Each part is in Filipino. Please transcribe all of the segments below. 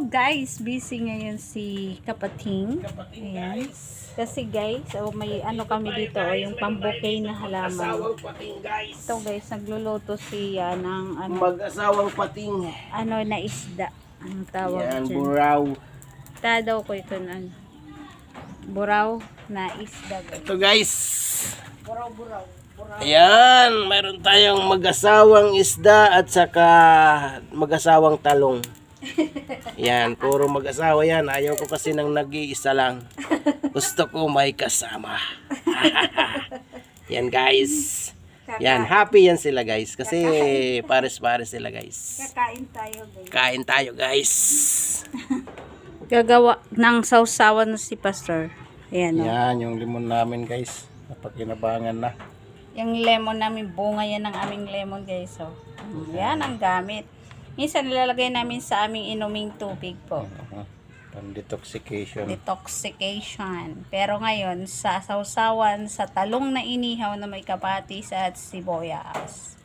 guys, busy ngayon si Kapating. Ayan. Kasi guys, may ano kami dito, yung pambouquet na halaman. Mag-asawang pating guys. Ito guys, nagluluto siya ng ano, Mag-asawang pating. ano na isda. Anong tawag Yan, dyan? buraw. Tadaw ko ito na ano. Buraw na isda guys. Ito guys. Buraw. Ayan, mayroon tayong mag-asawang isda at saka mag-asawang talong. Yan, puro mag-asawa yan. Ayaw ko kasi nang nag-iisa lang. Gusto ko may kasama. Yan guys. Yan, happy yan sila guys. Kasi pares-pares sila guys. Kakain tayo guys. Kain tayo guys. Gagawa ng sausawan si Pastor. Ayan o. Yan, yung limon namin guys. Napakinabangan na. Yung lemon namin, bunga yan ng aming lemon guys. So, yan ang gamit. Minsan nilalagay namin sa aming inuming tubig po. Pan-detoxification. Detoxification. Pero ngayon, sa sausawan, sa talong na inihaw na may kapatis at sibuyas.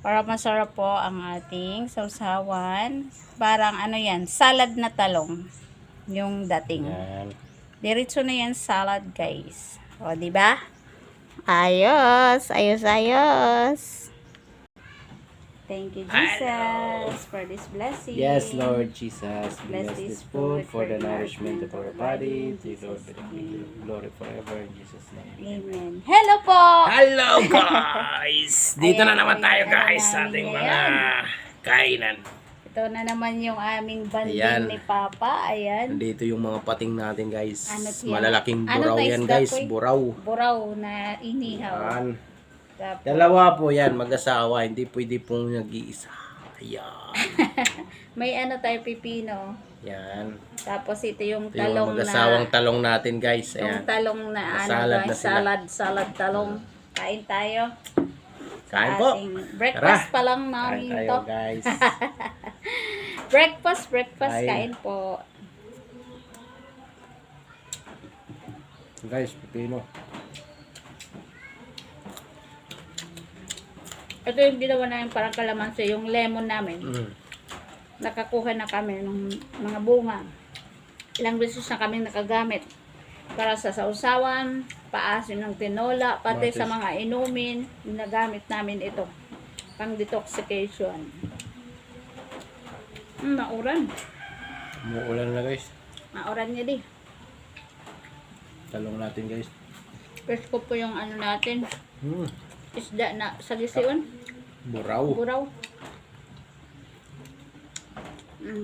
Para masarap po ang ating sausawan. Parang ano yan, salad na talong. Yung dating. Yan. Diretso na yan salad guys. O, diba? Ayos. Thank you, Jesus, for this blessing. Yes, Lord Jesus, Bless bless this this food for the for nourishment of our body. To Jesus' Lord be the glory forever in Jesus' name. Amen. Hello po! Hello guys! Dito na naman tayo guys sa ating mga kainan. Ito na naman yung aming banding Ayan. ni Papa. Ayan. Dito yung mga pating natin guys. Ano yan? Malalaking Ano buraw na yan isda guys. to eh? Buraw. Buraw na inihaw. Yan. Tapos, Dalawa po yan, mag-asawa. Hindi pwede pong nag-iisa. Ayan. may ano tayo, pipino. Yan. Tapos ito yung Ito yung talong mag-asawang na... talong natin guys. Yung Ayan. talong na ano Salad guys, na sila. salad talong. Kain tayo. Kain po. Ating breakfast Tara. pa lang Kain namin tayo to. guys. Breakfast, Kain. kain po. Guys, pipino. Ito yung ginawa namin parang kalamansi, yung lemon namin. Nakakuha na kami ng mga bunga. Ilang beses na kami nakagamit. Para sa sausawan, paasin ng tinola, pati sa mga inumin, nagamit namin ito. Pang detoxification. Mauran. Umuulan na guys. Mauran niya di. Talong natin guys. First ko po yung ano natin. Isda na sa gisiun. Buraw. Buraw.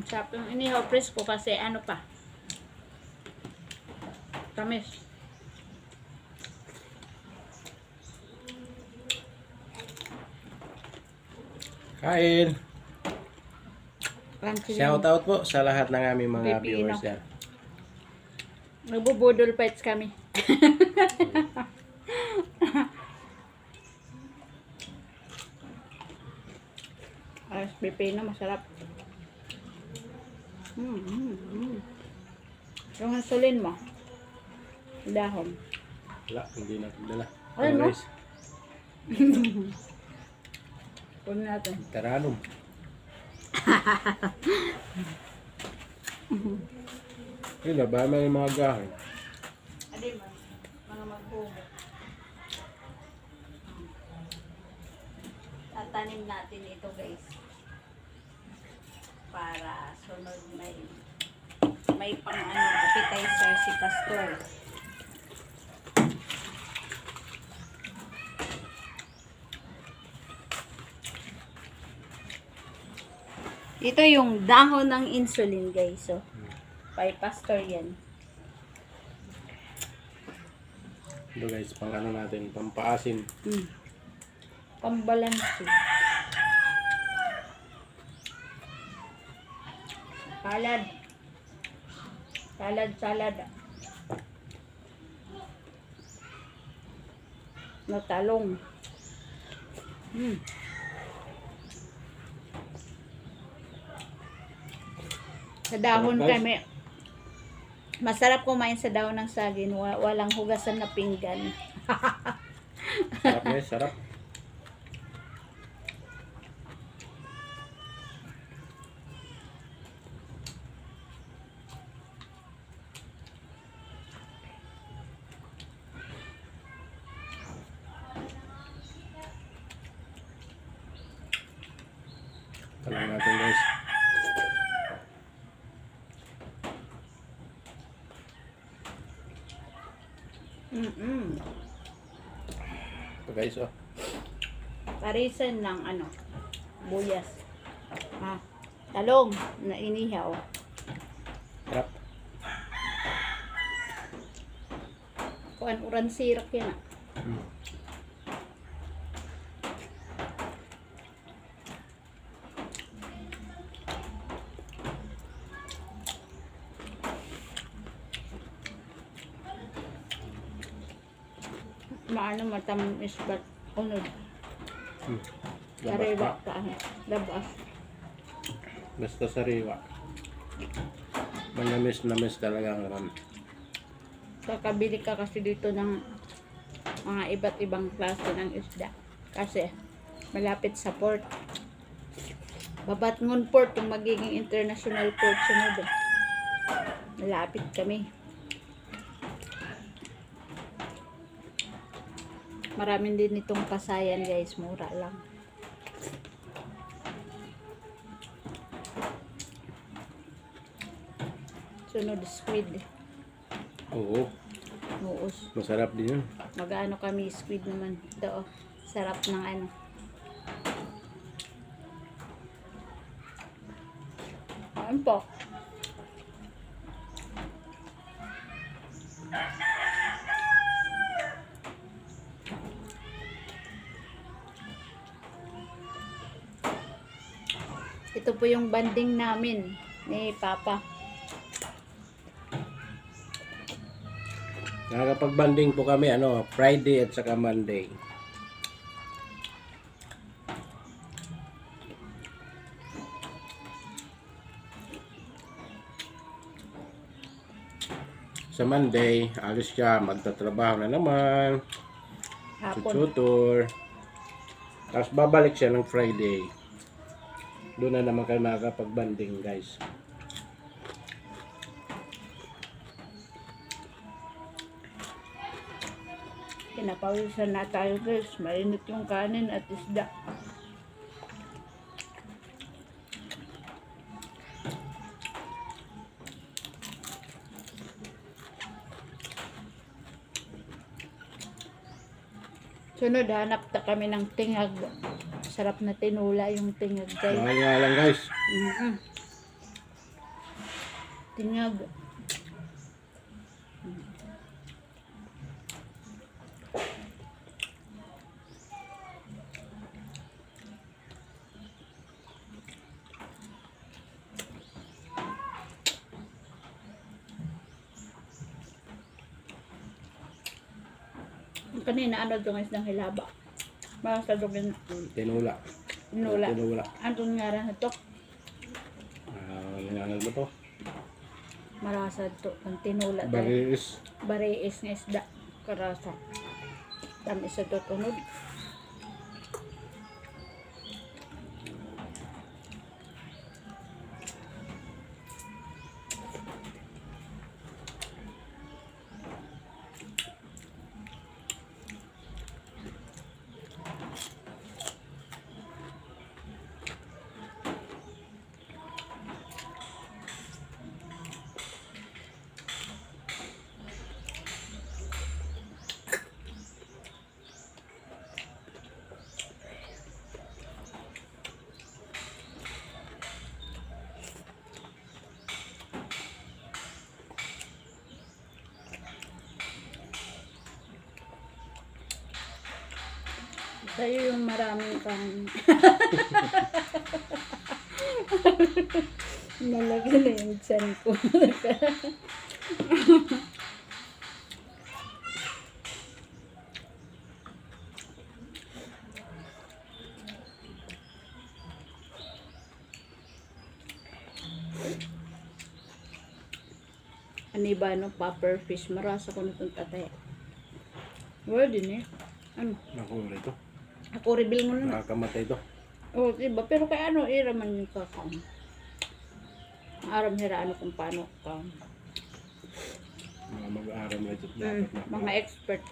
Sarap yung inihaw presko kasi ano pa. Tamis. Kain. Crunchy Shout lang. out po sa lahat ng aming mga Pipino. viewers yan. Nagbubudol fights kami. Ayos, pipino, masarap. Yung hasulin mo. Dahon. Wala, hindi na dala. Ay, no? guys. Punin natin. Taranong. Wala ba may mga gahay? Adi man, mga magbubo. Tatanim natin ito guys. Para sunod may pang ano, appetizer si Pastor. Ito yung dahon ng insulin guys. So, kay Pastor yan. Ito guys, pang ano natin, pampaasim. Pambalansi. Salad. Na talong. Sa dahon Sarap, guys. kami. Masarap kumain sa dahon ng saging. Walang hugasan na pinggan. Sarap guys, sarap. Ito guys, oh. Parisan ng buyas. Talong na inihaw. Sarap. Kuan uran sirak yan. Maano matamis ba't unod. Sariwa pa. Labas. Basta sariwa. Manamis talaga ang ram. Kakabili ka kasi dito ng mga iba't ibang klase ng isda. Kasi malapit sa port. Babatngon Port yung magiging international port sunod. Malapit kami. Maraming din itong pasayan guys, mura lang. Sunod squid. Oo. Muos. Masarap din yun. Mag-ano kami squid naman. Ito sarap ng Ano po? Ito po yung banding namin ni Papa. Nakakapag-banding po kami, Friday at saka Monday. Sa Monday, alis siya, magtatrabaho na naman, Hapon. tutor. Tapos babalik siya ng Friday. Doon na naman kayo nakakapag-banding guys. Pinapawisan na tayo guys. Mainit yung kanin at isda. Sunod, hanap na kami ng tingag. Sarap na tinula yung tingag guys. Mahal nga lang guys. Tingag. Kanina doon guys ng hilaba. Basta doon Tinula. tinula. Tinula. Anong nga rin ito? Nangangal mo to? Marasad to. Ang tinula tayo. Baris. Bariis ng isda. Karasa. Tamis sa to tunod. Sa'yo yung maraming kang nalaga na yung tiyan ko. Ano ba popper fish? Marasa ko na itong tatay. Wala din eh. Ano? Naku, ito. Ako reveal mo na. Nakakamatay ito. Oh, diba? Pero kaya iraman yung kakam. Aram hira kung paano ka. Mga mag-aaral na ito. Dapat na. Mga expert.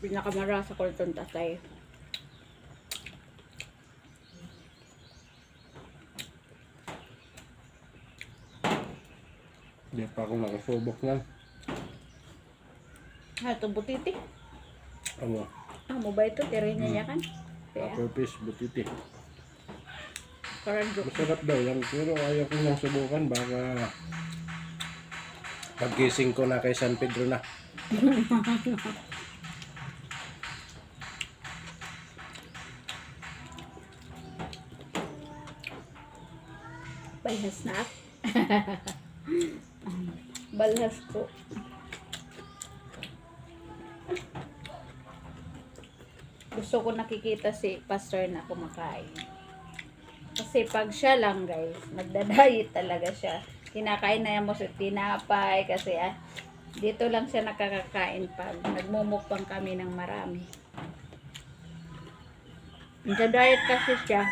Pinakamarasa ko itong tatay. Hindi pa ako nakasubok na. Ito butiti. Ano? Mo ba ito? Tirin niya kan? Kaya, Purpose, butiti. karado. Masarap daw yan, pero ayaw ko nang subukan. Baka pagkising ko na kay San Pedro na. Balhas na. Balhas ko. Gusto ko nakikita si pastor na kumakain. Kasi pag siya lang guys, magdadayet talaga siya. Kinakain na yan mo sa tinapay kasi dito lang siya nakakakain pag nagmumukbang kami ng marami. Nagdadayet kasi siya.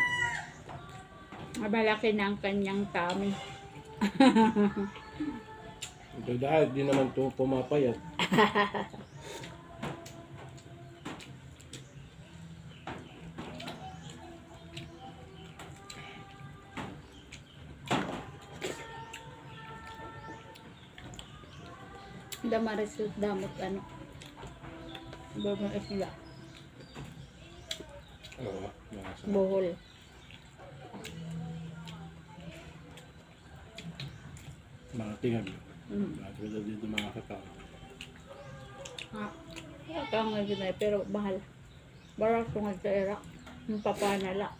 Mabalaki na ang kanyang tummy. Ito dahil di naman ito pumapayat. Damaris damot ano. Bawang isla. Oo, nasa. Bohol. Mga tingag. Mm. Bakit wala dito mga katao. Kaya nga yun pero mahal. Barak tungod sa Iraq. Yung papanala.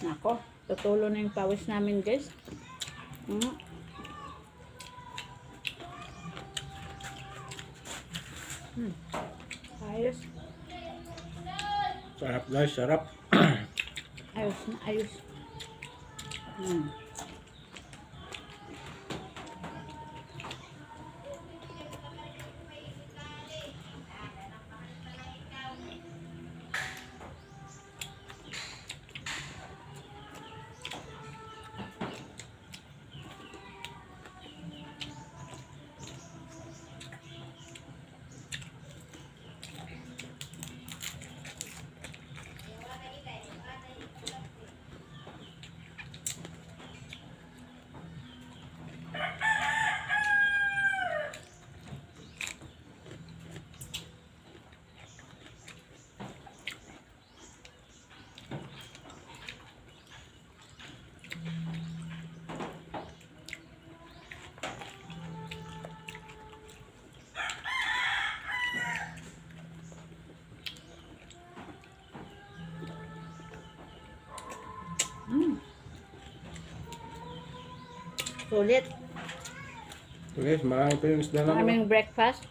Nako, tutulo na yung pawis namin guys. Ayos. Sarap guys, sarap. Ayos na ayos. Sulit. So guys, marami pa yung isda namin. Aming breakfast.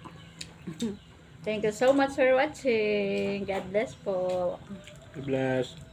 Thank you so much for watching. God bless po. God bless.